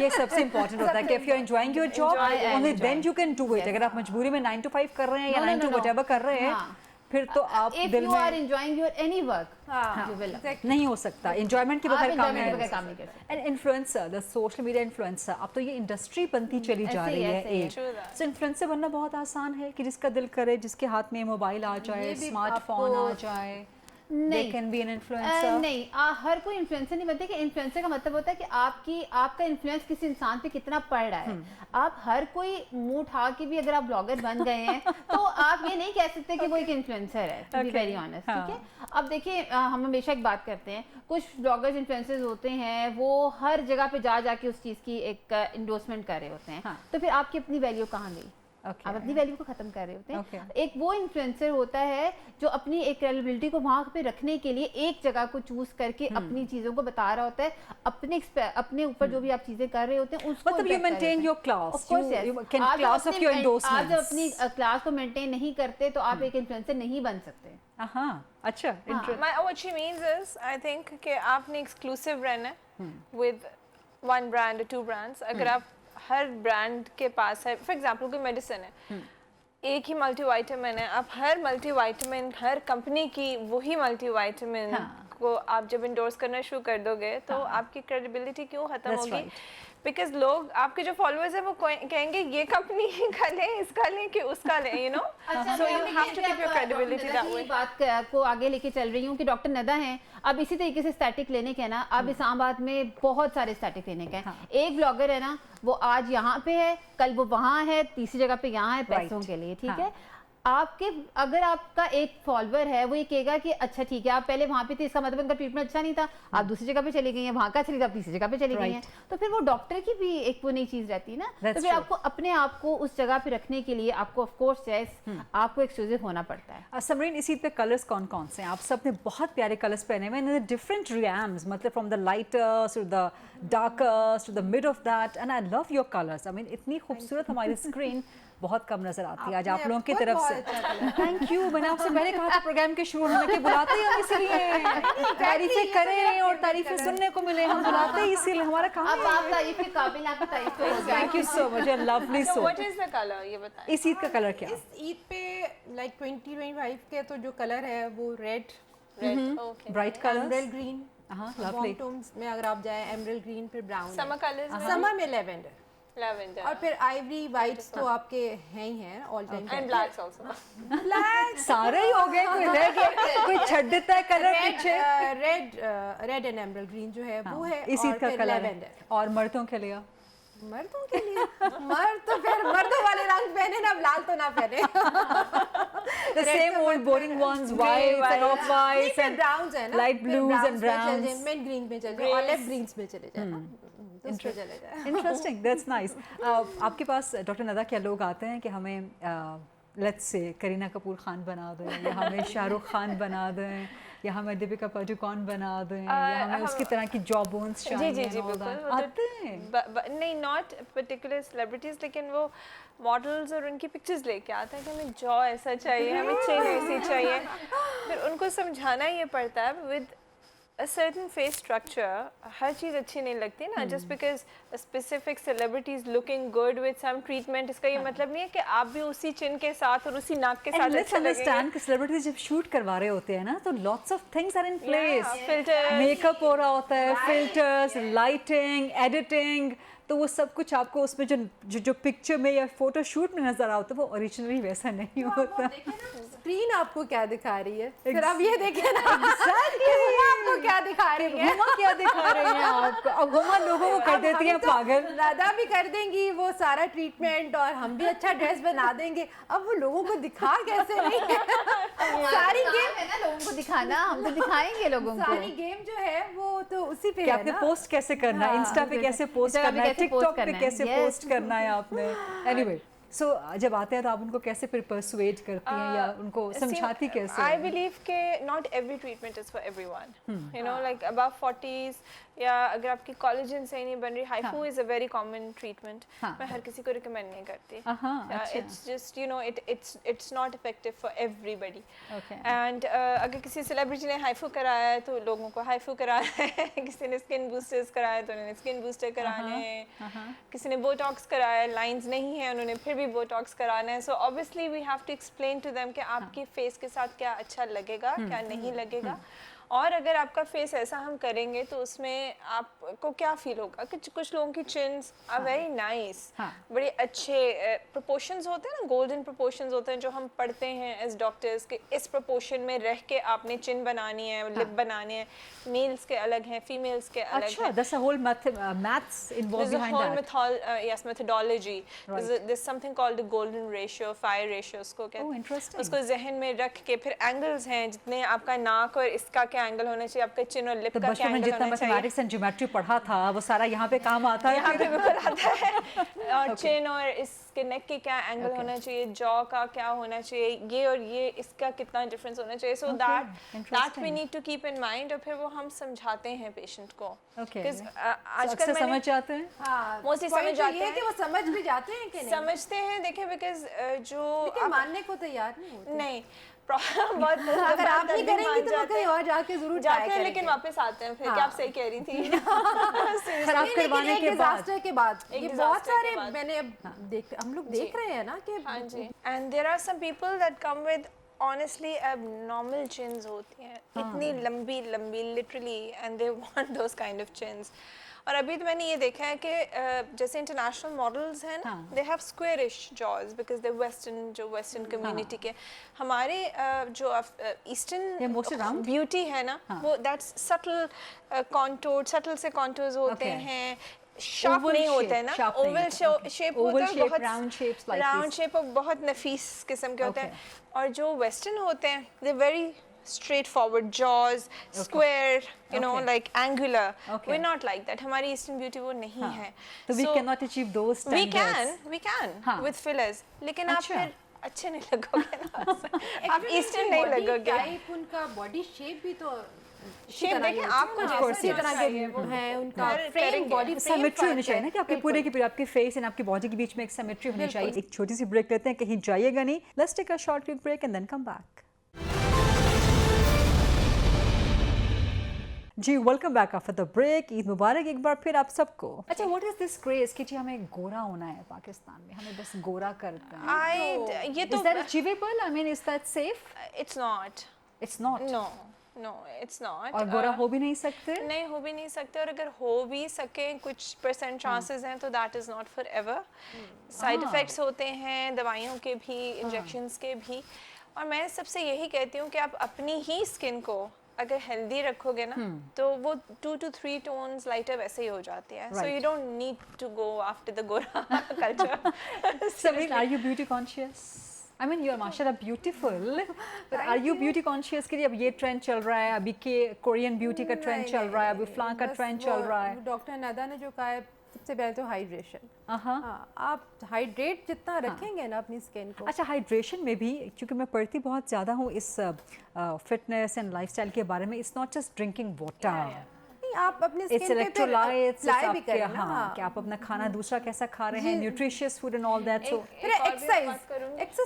C: ये सबसे इम्पोर्टेंट होता है कि if you're enjoying your job,
E: I am
C: only
E: enjoying.
C: then you can do it. अगर आप मजबूरी में 9 to 5 कर रहे हैं या
E: No, no,
C: 9 to
E: no, no.
C: whatever कर रहे हैं,
E: हाँ।
C: फिर तो आप
E: इफ
C: दिल
E: यू आर
C: में
E: enjoying your any work you will
C: नहीं हो सकता, एंजॉयमेंट के बगैर काम
E: enjoyment के बगैर काम नहीं कर
C: नहीं। And influencer, the social media influencer, अब तो ये इंडस्ट्री बनती चली जा
E: ऐसे ही,
C: रही है
E: ऐसे ही है।
C: एक।
D: True that.
C: सो इन्फ्लुएंसर बनना बहुत आसान है कि जिसका दिल करे, जिसके हाथ में मोबाइल आ जाए,
F: ये भी
C: स्मार्टफोन
F: आपको-
C: आ जाए, दे
E: नहीं
C: कैन बी एन इन्फ्लुएंसर।
E: नहीं हर कोई इन्फ्लुएंसर नहीं बनते कि इन्फ्लुएंसर का मतलब होता है कि आपका इन्फ्लुएंस किसी इंसान पे कितना पड़ रहा है। आप हर कोई मुंह उठा के भी अगर आप ब्लॉगर बन गए हैं तो आप ये नहीं कह सकते कि वो एक इन्फ्लुएंसर है, टू बी वेरी ऑनेस्ट, ठीक है। अब देखिए हम हमेशा एक बात करते हैं, कुछ ब्लॉगर्स इन्फ्लुएंसर्स होते हैं वो हर जगह पे जा जाके उस चीज़ की एक इंडोर्समेंट कर रहे होते हैं, तो फिर आपकी अपनी वैल्यू कहाँ गई?
C: Okay.
E: आप अपनी वैल्यू को खत्म कर रहे होते हैं।
C: Okay.
E: एक वो इन्फ्लुएंसर होता है जो अपनी एक क्रेडिबिलिटी को वहां पे रखने के लिए एक जगह को चूज करके अपनी चीजों को बता रहा होता है, अपने ऊपर जो भी आप चीजें कर रहे होते हैं उसको
C: मतलब you
E: impact कर रहे
C: maintain
E: होते
C: your
E: हैं।
C: class,
E: Of course, yes.
C: you can
E: आप जब
C: class of
E: अपने
C: your
E: आप
C: endorsements.
E: जब अपनी क्लास को मेंटेन नहीं करते तो आप एक इन्फ्लुएंसर नहीं बन सकते।
C: हाँ, अच्छा,
D: What she means is, I think कि आपने एक्सक्लूसिव रहना है with one brand or two brands। अगर आप हर ब्रांड के पास है, फॉर एग्जांपल कोई मेडिसिन है, एक ही मल्टीविटामिन है, आप हर मल्टीविटामिन हर कंपनी की वही मल्टीविटामिन को आप जब इंडोर्स करना शुरू कर दोगे तो आपकी क्रेडिबिलिटी क्यों खत्म
C: That's
D: होगी?
C: right.
D: बिकॉज लोग आपके जो फॉलोअर्स है वो कहेंगे ये कंपनी का लें, इसका लें कि उसका लें, you know. So you have to keep your credibility that way.
E: बात को आगे लेके चल रही हूँ कि डॉक्टर नदा हैं, अब इसी तरीके से स्टैटिक क्लिनिक है ना, अब इस्लामाबाद में बहुत सारे स्टैटिक क्लिनिक हैं। एक ब्लॉगर है ना, वो आज यहाँ पे है, कल वो वहाँ है, तीसरी जगह पे यहाँ है पैसों के लिए, ठीक है। आपके अगर आपका एक फॉलोअर है वो ये कहेगा कि अच्छा ठीक है आप पहले वहाँ पे थे, इसका मतलब उनका ट्रीटमेंट अच्छा नहीं था, आप दूसरी जगह पे चली गई हैं, वहाँ का अच्छा नहीं था, आप तीसरी जगह पे चली गई हैं, तो फिर वो डॉक्टर की भी एक वो नई चीज रहती है ना। तो फिर आपको अपने आप को उस जगह पे रखने के लिए आपको ऑफ कोर्स आपको एक्सक्लूसिव होना पड़ता है।
C: समरीन, इसी पे कलर्स कौन कौन से हैं? आप सब ने बहुत प्यारे कलर्स पहने हुए हैं, डिफरेंट रियाम्स, मतलब from the lighters to the darkers to the mid of that, and I love your colours. I mean इतनी खूबसूरत हमारी स्क्रीन बहुत कम नजर आती है आज आप लोगों की तरफ से। Thank you. मैंने आपसे पहले कहा था प्रोग्राम के शुरू होने के बुलाते ही हम इसीलिए तारीफें करें और तारीफें सुनने को मिले, हम बुलाते ही इसीलिए, हमारा काम
E: अब आप तारीफ के काबिल, आपकी तारीफ तो
C: thank you so much, lovely
D: So
C: so.
D: what is the color? ये बताएं।
C: इस ईद का कलर क्या?
F: इस ईद पे लाइक 2025 के तो जो कलर है वो red,
D: Red. Okay.
C: Bright colour,
F: emerald green,
C: हाँ लवली।
F: टोन्स में अगर आप जाए एमरल्ड ग्रीन फिर ब्राउन,
D: Summer colors में
F: समर में लेवेंडर,
D: lavender
F: और फिर आइवरी वाइट्स तो आपके हैं ही हैं all time.
D: and blacks also.
F: Black,
C: सारे ही हो गए, कोई रह गया, कोई छट देता है कलर पीछे।
F: रेड एंड एमरल्ड ग्रीन जो है वो है,
C: इस ईद
F: और
C: का
F: फिर
C: कलर है।
F: लेवेंडर।
C: और मर्दों के लिए
F: मर्दों के लिए मर्द तो फिर मर्दों वाले रंग पहने ना, लाल तो ना पहने।
C: the same old boring ones, whites and off whites and
F: browns है ना,
C: light blues and browns.
F: Mid green में चल जाए, ऑलिव ग्रीन्स में चले जाए, उस पे चले जाए।
C: Interesting, that's nice. आपके पास डॉक्टर नदा क्या लोग आते हैं कि हमें लेट्स से करीना कपूर खान बना दें, या हमें शाहरुख खान बना दें, या हमें दीपिका पादुकोण बना दें, या हमें उसकी तरह की जॉ बोन्स
D: जी
C: चाहिए?
D: बिल्कुल।
C: आते हैं
D: नहीं, नॉट पर्टिकुलर सेलिब्रिटीज, लेकिन वो मॉडल्स और उनकी पिक्चर्स लेके आते हैं कि हमें जॉ ऐसा चाहिए, हमें चेन ऐसी चाहिए। फिर उनको समझाना ये पड़ता है with a certain face structure, हर चीज़ अच्छी नहीं लगती ना, just because a specific celebrity is looking good with some treatment, इसका ये मतलब नहीं है कि आप भी उसी चिन के साथ और उसी नाक के साथ
C: And let's
D: अच्छे लगेंगे।
C: understand कि सेलिब्रिटीज जब शूट करवा रहे होते हैं ना, तो lots of things are in place.
D: filters.
C: Makeup हो रहा होता है, फिल्टर्स, लाइटिंग, एडिटिंग, तो वो सब कुछ आपको उसमें जो पिक्चर में या फोटो शूट में नजर आता है वो ओरिजिनली वैसा नहीं होता।
F: स्क्रीन आपको क्या दिखा रही है, फिर आप ये देखें ना आपको क्या दिखा रही है।
C: हुमा क्या दिखा रही हैं आपको? अब हुमा लोगों को कर देती है पागल।
F: नदा भी कर देंगी वो सारा ट्रीटमेंट और हम भी अच्छा ड्रेस बना देंगे, अब वो लोगों को दिखा कैसे नहीं है। सारी गेम
E: है ना लोगों को दिखाना, हम तो दिखाएंगे लोगों को।
F: सारी गेम जो है वो तो उसी पे
C: कि
F: है
C: आपने
F: ना।
C: पोस्ट कैसे करना है, इंस्टा पे कैसे पोस्ट
E: Insta पे
C: करना है,
E: कैसे post
C: टिकटॉक पे
E: करना है,
C: कैसे
E: yes.
C: पोस्ट करना है आपने। एनीवे, सो जब आते हैं तो आप उनको कैसे फिर परसुएड करती हैं या उनको समझाती कैसे?
D: I believe कि not every treatment is for everyone. You know, like above 40s या अगर आपकी कोलेजन सही नहीं बन रही, HIFU is a very common treatment. मैं हर किसी को रिकमेंड नहीं करती। It's just you know it's not effective for everybody. And अगर किसी सेलिब्रिटी ने हाइफू कराया है तो लोगों को हाइफू कराना है, किसी ने स्किन बूस्टर्स कराया तो उन्होंने स्किन बूस्टर कराने हैं, किसी ने बोटॉक्स कराया, लाइंस नहीं है उन्होंने फिर भी भी बोटॉक्स कराना है, so obviously we have to explain to them कि आपकी फेस के साथ क्या अच्छा लगेगा, क्या नहीं लगेगा। और अगर आपका फेस ऐसा हम करेंगे तो उसमें आपको क्या फील होगा कि कुछ लोगों की चिन्स आर वेरी नाइस, बड़े अच्छे प्रोपोर्शंस होते हैं ना, गोल्डन प्रोपोर्शंस होते हैं जो हम पढ़ते हैं एज डॉक्टर्स के इस प्रोपोर्शन में रह के आपने चिन बनानी है, लिप बनानी है। मेल्स के अलग हैं, फीमेल्स के अलग
C: अच्छा,
D: हैं।
C: that's a whole maths involved
D: There's a
C: behind
D: whole
C: that.
D: yes, methodology.
C: Right.
D: There's something called the golden ratio, fire ratio उसको कहते
C: Oh,
D: हैं।
C: interesting.
D: उसको जहन में रख के फिर एंगल्स हैं, जितने आपका नाक और इसका क्या एंगल होना चाहिए, आपका चिन और लिप
C: तो
D: का क्या
C: बचपन में
D: एंगल
C: जितना
D: होना चाहिए,
C: मैथमेटिक्स एंड ज्योमेट्री पढ़ा था वो सारा यहाँ पे काम आता है
D: यहाँ
C: फिर?
D: पे बिल्कुल आता है। और चिन और इसके नेक के क्या एंगल
C: Okay.
D: होना चाहिए, जॉ का क्या होना चाहिए, ये और ये इसका कितना डिफरेंस होना चाहिए। So that we
C: interesting.
D: Need to keep in mind, और फिर वो हम समझाते हैं पेशेंट को।
C: Okay.
D: Because,
C: So
D: आजकल
C: अक्सर
D: मैंने
C: समझ जाते हैं?
F: हाँ,
D: Mostly
F: point
D: समझ
F: तो
D: जाते
F: ये है
D: हैं।
F: कि वो समझ भी जाते हैं कि नहीं,
D: समझते हैं, देखिए बिकॉज जो
F: लेकिन मानने को तैयार नहीं होते।
D: नहीं बहुत
F: अगर आप नहीं करेंगी तो वो कहीं और जाके जरूर
D: जाते
F: try
D: हैं, लेकिन
F: करेंगे।
D: वापस आते हैं फिर।
F: हाँ।
D: क्या आप सही कह रही थी?
C: खराब करवाने के बाद
F: डिजास्टर के बाद
D: एक
F: ये
D: disaster
F: बहुत
D: के
F: सारे
D: बाद।
F: मैंने हम लोग देख रहे हैं ना कि
D: हाँ जी। And there are some people that come with honestly abnormal chins होती हैं, इतनी लंबी लंबी literally, and they want those kind of chins. और अभी तो मैंने ये देखा है कि जैसे इंटरनेशनल मॉडल्स हैं ना, they have squarish jaws because they western, जो वेस्टर्न कम्युनिटी के। हमारे जो
C: Yeah, mostly
D: eastern
C: round.
D: Beauty है ना, वो दैट्स सटल कॉन्टूर, सटल से कॉन्टूर्स होते
C: Okay.
D: हैं, शार्प
C: Oval
D: नहीं
C: shape,
D: होते हैं ना,
C: sharp नहीं
D: ओवल
C: होते, okay.
D: शेप
C: Oval
D: होता है,
C: shape,
D: बहुत
C: round shapes like
D: round
C: this.
D: Shape और बहुत नफीस किस्म के होते
C: Okay.
D: हैं। और जो वेस्टर्न होते हैं, they very straight forward jaws, square, you know,
C: Okay.
D: Like angular.
C: Okay.
D: We not like that, हमारी ईस्टर्न ब्यूटी वो नहीं है।
C: तो we cannot achieve those
D: we
C: standards.
D: can
C: हाँ.
D: with fillers, लेकिन आप
C: अच्छा.
D: फिर अच्छे नहीं लगोगे ना। आप ईस्टर्न नहीं लगोगे।
F: टाइप उनका बॉडी शेप भी तो
D: शेप देखें आपको जैसा
F: इसी तरह
D: चाहिए
F: के हैं, उनका
D: कर-
F: फ्रेम
D: करेंगे।
F: बॉडी
C: सिमेट्री होनी चाहिए ना कि आपके पूरे की पूरे आपके फेस एंड आपकी बॉडी के बीच में एक सिमेट्री होनी चाहिए। एक छोटी सी ब्रेक लेते हैं, कहीं जाइएगा नहीं। Let's take a short quick break and then come back. जी welcome back after the break. Eid मुबारक एक बार फिर आप सबको। अच्छा, व्हाट इज दिस क्रेज कि जी हमें गोरा होना है पाकिस्तान में, हमें बस गोरा करते हैं?
D: ये तो
C: is that achievable? I mean is that safe?
D: It's not,
C: it's not.
D: No it's not.
C: और गोरा हो भी नहीं सकते?
D: नहीं हो भी नहीं सकते, और अगर हो भी सके कुछ परसेंट चांसेस हैं, तो that is not for ever. Side effects होते हैं दवाइयों के भी, इंजेक्शंस के भी। और मैं सबसे यही कहती हूँ कि आप अपनी ही स्किन को अगर हेल्दी रखोगे ना, तो वो 2 to 3 टोन्स लाइटर वैसे ही हो जाती है। So you don't need to go after the gora culture.
C: Samin, are you beauty conscious? I mean, you're mashallah beautiful, but are you beauty conscious कि अब ये ट्रेंड चल रहा है, अभी के कोरियन ब्यूटी का ट्रेंड चल रहा है, अभी फ्लां का ट्रेंड चल रहा है?
F: डॉक्टर नदा ने जो कहा है, सबसे पहले तो हाइड्रेशन।
C: हाँ,
F: आप हाइड्रेट जितना रखेंगे ना अपनी स्किन को।
C: अच्छा, हाइड्रेशन में भी क्योंकि मैं पढ़ती बहुत ज़्यादा हूँ इस फिटनेस एंड लाइफस्टाइल के बारे में, it's not just drinking water,
F: आप अपने
C: इट्स
F: स्किन पे
C: इलेक्ट्रोलाइट्स,
F: अप्लाई भी करें ना।
C: हाँ, कि आप अपना खाना दूसरा कैसा खा रहे हैं, nutritious food and all that. So
F: फिर exercise
C: it's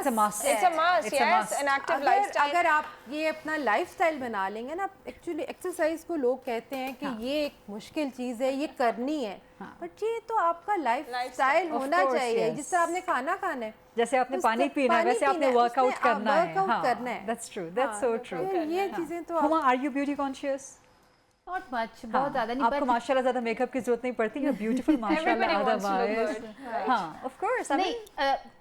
C: a must.
D: It's a must, yes, an active lifestyle.
F: अगर आप ये अपना लाइफस्टाइल बना लेंगे ना, एक्चुअली एक्सरसाइज को लोग कहते हैं कि ये एक मुश्किल चीज़ है, ये करनी है, बट ये तो आपका लाइफस्टाइल होना
C: course,
F: चाहिए।
C: yes.
F: जिस तरह आपने खाना खाना है,
C: जैसे आपने
F: उसका
C: पानी पीना है, वैसे आपने वर्कआउट करना है।
F: वर्कआउट करना है।
C: That's true, that's so true.
F: ये चीज़ें तो
C: Huma, are you beauty conscious?
E: Not much, बहुत ज़्यादा नहीं।
C: आपको माशाल्लाह ज़्यादा मेकअप की जरूरत नहीं पड़ती, यू ब्यूटीफुल माशाल्लाह।
D: Everybody wants to look
C: otherwise
D: good,
C: हाँ, ऑफ कोर्स।
E: नहीं,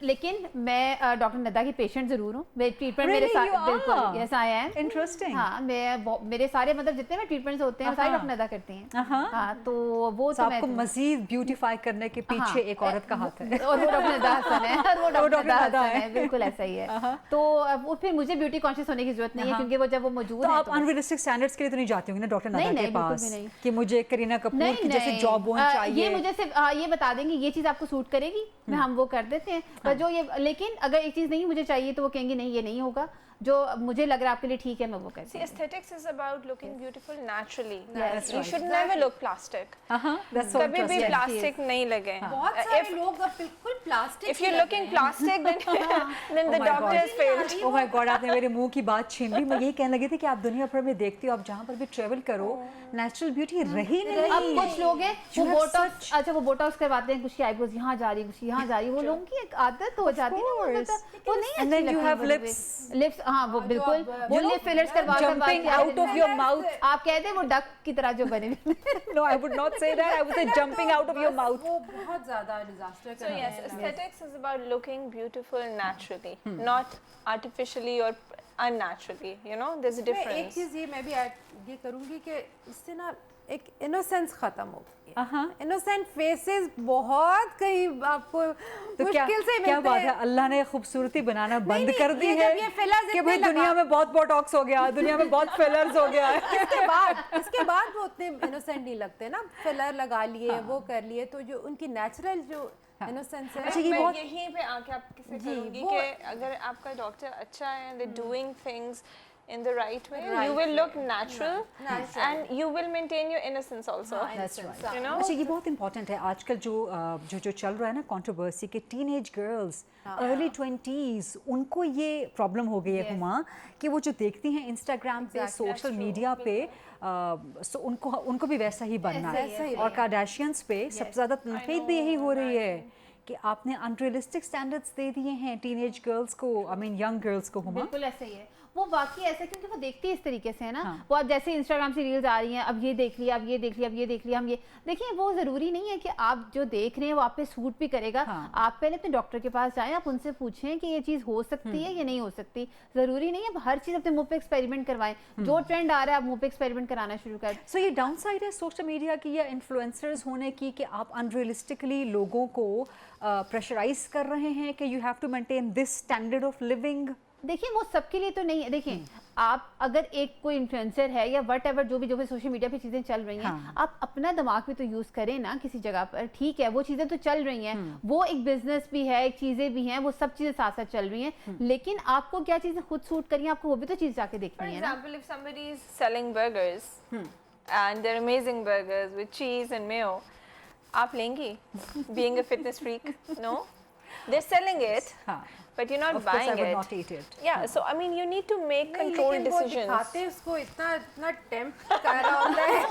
E: लेकिन मैं डॉक्टर नड्डा की पेशेंट जरूर हूँ। मेरे ट्रीटमेंट मेरे
C: Really,
E: साथ
C: you are?
E: बिल्कुल, यस आई एम।
C: इंटरेस्टिंग।
E: हाँ, मेरे सारे मतलब जितने मैं ट्रीटमेंट्स होते हैं सारे डॉक्टर नड्डा करते हैं। हाँ, तो वो तो
C: आपको मजीद ब्यूटीफाई करने के पीछे एक औरत का हाथ है,
E: और वो डॉक्टर नड्डा हसन है, और वो डॉक्टर
C: डॉक्टर
E: नड्डा
C: नड्डा
E: हसन
C: है।
E: है, बिल्कुल ऐसा ही है। तो वो फिर मुझे ब्यूटी कॉन्शियस होने की जरूरत नहीं है, क्योंकि वो जब वो मौजूद
C: तो
E: है
C: आप अनरियलिस्टिक स्टैंडर्ड्स के लिए तो नहीं जाती होंगी ना डॉक्टर नड्डा के
E: नहीं, बिल्कुल
C: पास
E: भी नहीं।
C: कि मुझे करीना कपूर की जैसे जॉब बोन
E: ये
C: चाहिए?
E: मुझे सिर्फ ये बता देंगे ये चीज़ आपको सूट करेगी, मैं हम वो कर देते हैं। पर जो ये, लेकिन अगर एक चीज़ नहीं मुझे चाहिए तो वो कहेंगे नहीं ये नहीं होगा। जो मुझे लग रहा है आपके लिए ठीक है मैं वो
D: See,
E: करती हूँ।
D: aesthetics is about looking beautiful naturally.
E: Yes,
D: You
C: right.
D: should never look plastic.
C: That's so
D: कभी भी
C: interesting.
D: प्लास्टिक नहीं लगे.
F: बहुत सारे लोग अब बिल्कुल plastic
D: If you're looking plastic, then the
C: my
D: doctor
C: God.
D: has failed.
C: Oh my God, आपने मेरे मुंह की बात छीन ली। मैं यही कहने लगी थी कि आप दुनिया भर में देखते हो, आप जहाँ पर भी ट्रेवल करो, नेचुरल ब्यूटी रही नहीं।
E: अब कुछ लोग हैं वो
C: You have
E: बोटॉक्स, अच्छा वो बोटॉक्स करवाते हैं, कुछ की आईब्रोज यहाँ जा रही है, कुछ यहाँ जा रही है, वो लोगों की एक आदत हो जाती है ना, वो
C: course.
E: वो नहीं
C: And then you have lips.
E: Lips, हाँ वो बिल्कुल, वो लिप फिलर्स करवा
C: Jumping out of your mouth.
E: आप कहते हैं वो डक की तरह जो बने हुए
C: No, I would not say that. I would say jumping out of your mouth.
F: वो बहुत ज़्यादा disaster
D: So yes, aesthetics is about looking beautiful naturally, not artificially or unnaturally. You know, there's a
F: एक
D: difference.
F: चीज़ ये मैं भी add ये करूँगी कि इससे ना एक इनोसेंस खत्म हो गई है।
C: हाँ।
F: इनोसेंट फेसेस बहुत कहीं आपको
C: तो क्या
F: मुश्किल से
C: क्या
F: मिलते
C: बात है,
F: हैं।
C: अल्लाह ने खूबसूरती बनाना बंद
F: नहीं,
C: कर दी
F: ये
C: है
F: जब ये fillers
C: कि
F: इतने
C: भाई दुनिया
F: लगा-
C: में बहुत बोटॉक्स हो गया, दुनिया में बहुत फिलर्स हो गया है।
F: इसके बाद वो उतने इनोसेंट नहीं लगते ना, फिलर लगा लिए वो कर लिए, तो जो उनकी नेचुरल जो इनोसेंस है
C: अच्छा, ये
D: मैं
C: बहुत
D: यहीं पे आके आपसे
F: जी,
D: करूंगी
F: वो-
D: कि अगर आपका डॉक्टर अच्छा है, they're doing things in the right way,
F: Right
D: you will
F: way.
D: look natural,
F: natural.
D: and you will maintain your innocence also.
C: That's right.
D: You know?
C: अच्छा, ये बहुत इंपॉर्टेंट है आजकल जो चल रहा है ना कंट्रोवर्सी के, टीनेज गर्ल्स अर्ली 20s, उनको ये प्रॉब्लम हो गई है हुमा कि वो जो देखती हैं इंस्टाग्राम पे, सोशल मीडिया पे, सो उनको भी वैसा ही बनना है। और कार्डाशियंस पे सबसे ज़्यादा तनकीद भी यही हो रही है कि आपने अनरियलिस्टिक स्टैंडर्ड्स दे दिए हैं टीनेज गर्ल्स को, आई मीन यंग गर्ल्स को हुमा।
E: बिल्कुल ऐसा ही है, वो वाकई ऐसा है क्योंकि वो देखती है इस तरीके से है ना। वो अब जैसे इंस्टाग्राम से रील्स आ रही हैं, अब ये देख लिया, अब ये देख लिया, अब ये देख लिया, हम ये देखिए, वो ज़रूरी नहीं है कि आप जो देख रहे हैं वो आप पे सूट भी करेगा। आप पहले अपने डॉक्टर के पास जाएं, आप उनसे पूछें कि ये चीज़ हो सकती है या नहीं हो सकती। ज़रूरी नहीं है हर चीज़ अपने मुंह पे एक्सपेरिमेंट करवाएं, जो ट्रेंड आ रहा है आप मुंह पे एक्सपेरिमेंट कराना शुरू कर।
C: सो ये डाउन साइड है सोशल मीडिया की या इन्फ्लुएंसर्स होने की कि आप अनरियलिस्टिकली लोगों को प्रेशराइज कर रहे हैं कि you have to maintain this standard of living.
E: देखिए वो सबके लिए तो नहीं है। देखिए आप अगर एक कोई इन्फ्लुएंसर है या वट एवर जो भी सोशल मीडिया पे चीज़ें चल रही हैं, आप अपना दिमाग भी तो यूज़ करें ना किसी जगह पर। ठीक है वो चीज़ें तो चल रही हैं, वो एक बिजनेस भी है, एक चीज़ें भी हैं, वो सब चीज़ें साथ साथ चल रही हैं, लेकिन आपको क्या चीज़ें खुद सूट करी हैं, आपको वो भी तो चीज़ जाके
D: For
E: देखनी है ना।
D: example, if somebody is selling burgers and they're amazing burgers with cheese and mayo, आप लेंगी? Being a fitness freak, no? They're selling it, but you're not
C: Of course, I
D: buying
C: would
D: it.
C: not eat it.
D: Yeah, so I mean, you need to make controlled decisions.
F: खाते उसको इतना tempt कर रहा होता है।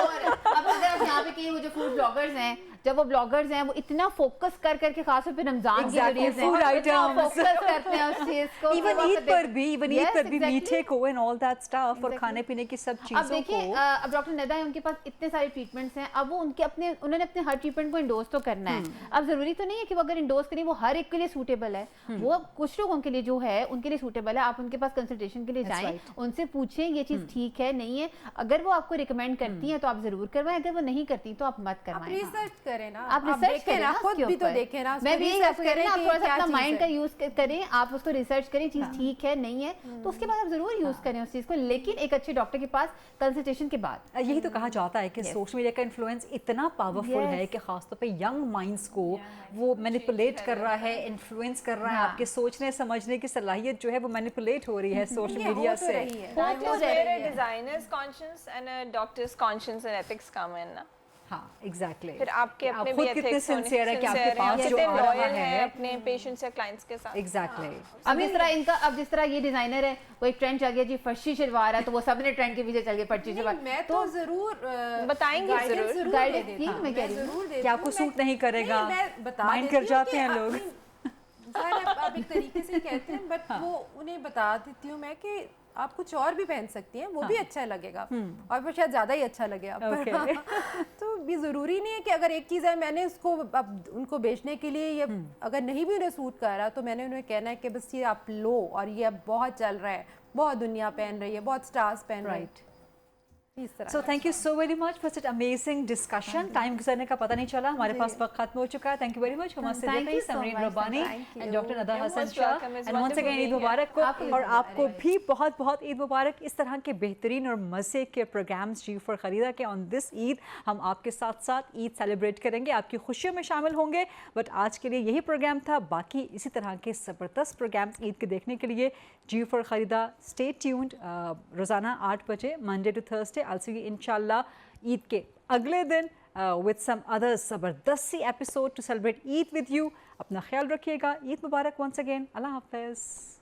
E: और अब अगर आप यहाँ पे कहीं वो जो फूड ब्लॉगर्स हैं, जब वो ब्लॉगर्स हैं वो इतना फोकस कर करके खासतौर पे रमजान की
C: Exactly,
E: videos
C: food items.
E: Focus करते हैं उस चीज को।
C: इवन ईद पर भी
E: Yes,
C: मीठे को एंड ऑल दैट स्टफ और
E: Exactly.
C: खाने पीने की सब
E: अब
C: चीजों
E: देखिए
C: को।
E: अब डॉक्टर नदा है, उनके पास इतने सारे ट्रीटमेंट्स हैं, अब वो उन्होंने अपने हर ट्रीटमेंट को इंडोर्स तो करना है। अब जरूरी तो नहीं है कि वो अगर इंडोर्स करें वो हर एक के लिए सूटेबल है, वो कुछ लोगों के लिए जो है उनके लिए सूटेबल है। आप उनके पास कंसल्टेशन के लिए
C: That's
E: जाएं,
C: right.
E: उनसे पूछें ये चीज ठीक है नहीं है। अगर वो आपको रिकमेंड करती हैं तो आप जरूर करवाएं, अगर वो नहीं करती तो आप मत
F: आप
E: करवाएं।
F: रिसर्च करें ना,
E: आप रिसर्च
F: देखें
E: करें
F: ना,
E: ना
F: खुद
E: उसके
F: भी तो
E: ऊपर।
F: देखें ना,
E: मैं भी यही
F: रिसर्च
E: आपको कहती हूँ, आप
F: कि
E: थोड़ा सा
F: क्या
E: अपना
F: चीज़
E: माइंड का
F: है।
E: यूज करें, आप उसको रिसर्च करें चीज ठीक है नहीं है तो उसके बाद आप जरूर यूज करें उस चीज को, लेकिन एक अच्छे डॉक्टर के पास कंसल्टेशन के बाद।
C: यही तो कहा जाता है कि सोशल मीडिया का इन्फ्लुएंस इतना पावरफुल
E: Yes.
C: है कि खासतौर पे यंग माइंड्स को वो मैनिपुलेट कर रहा है, इन्फ्लुएंस कर रहा है। आपके सोचने समझने की सलाहियत जो है वो मैनिपुलेट हो रही है सोशल मीडिया से।
D: That is where a designer's conscience and a doctor's conscience and ethics come in. ना।
C: हाँ एग्जैक्टली।
D: फिर आपके
C: आप
D: अपने
C: खुद
D: भी
C: कितने
D: ethics होने
C: सिंसियर है कि आपके
D: sincere हैं,
C: पास जो
D: कितने
C: आ रहा
D: loyal हैं
C: है।
D: अपने पेशेंट्स या क्लाइंट्स के साथ।
C: एग्जैक्टली।
E: अब जिस तरह ये डिजाइनर है, वो एक ट्रेंड चल गया जी फर्शी शलवार है, तो वो सबने ट्रेंड के पीछे चल गए फर्शी शलवार।
F: मैं तो जरूर
D: बताएंगे
F: guidance
D: जरूर।
F: दे
E: Guidance
F: देती
E: ठीक,
F: हूँ,
E: मैं कह रही हूँ।
F: जरूर देती
C: कि आपको
F: हूँ,
C: सूट नहीं करेगा,
F: नहीं, मैं बता
C: माइंड
F: देती
C: कर
F: हूँ
C: जाते
F: कि
C: हैं लोग।
F: आप एक तरीके से कहते हैं, बट वो उन्हें बता देती हूँ मैं कि आप कुछ और भी पहन सकती हैं, वो भी अच्छा लगेगा और वो शायद ज़्यादा ही अच्छा लगे आप पर। तो भी ज़रूरी नहीं है कि अगर एक चीज़ है मैंने उसको अब उनको बेचने के लिए, या अगर नहीं भी उन्हें सूट कर रहा तो मैंने उन्हें कहना है कि बस ये आप लो, और ये अब बहुत चल रहा है, बहुत दुनिया पहन रही है, बहुत स्टार्स पहन रही है। इस तरह
C: so thank you so very much for such amazing discussion. Time गुजरने का पता नहीं चला, हमारे पास वक्त खत्म हो चुका है। थैंक यू वेरी मच हमारे
E: Thank you so
C: Samreen
E: much.
C: Rabbani
E: Thank
C: and doctor Nada
D: You're
C: Hasan
D: most
C: Shah
D: welcome. It's
C: and once
D: wonderful
C: again Eid
D: being
C: मुबारक को,
E: आपको
C: और आपको भी बहुत बहुत ईद मुबारक। इस तरह के बेहतरीन और मज़े के प्रोग्राम्स G4 खरीदा के ऑन दिस ईद हम आपके साथ साथ ईद सेलिब्रेट करेंगे, आपकी खुशियों में शामिल होंगे। बट आज के लिए यही प्रोग्राम था। बाकी इसी तरह के ज़बरदस्त प्रोग्राम्स ईद के देखने के लिए G4 खरीदा स्टे ट्यून्ड रोज़ाना 8 बजे Monday to Thursday. I will see you इंशाल्लाह ईद के अगले दिन विद सम अदर ज़बरदस्त सी episode to celebrate Eid with you. अपना ख्याल रखिएगा। ईद मुबारक वंस अगेन। अल्लाह हाफ़िज़।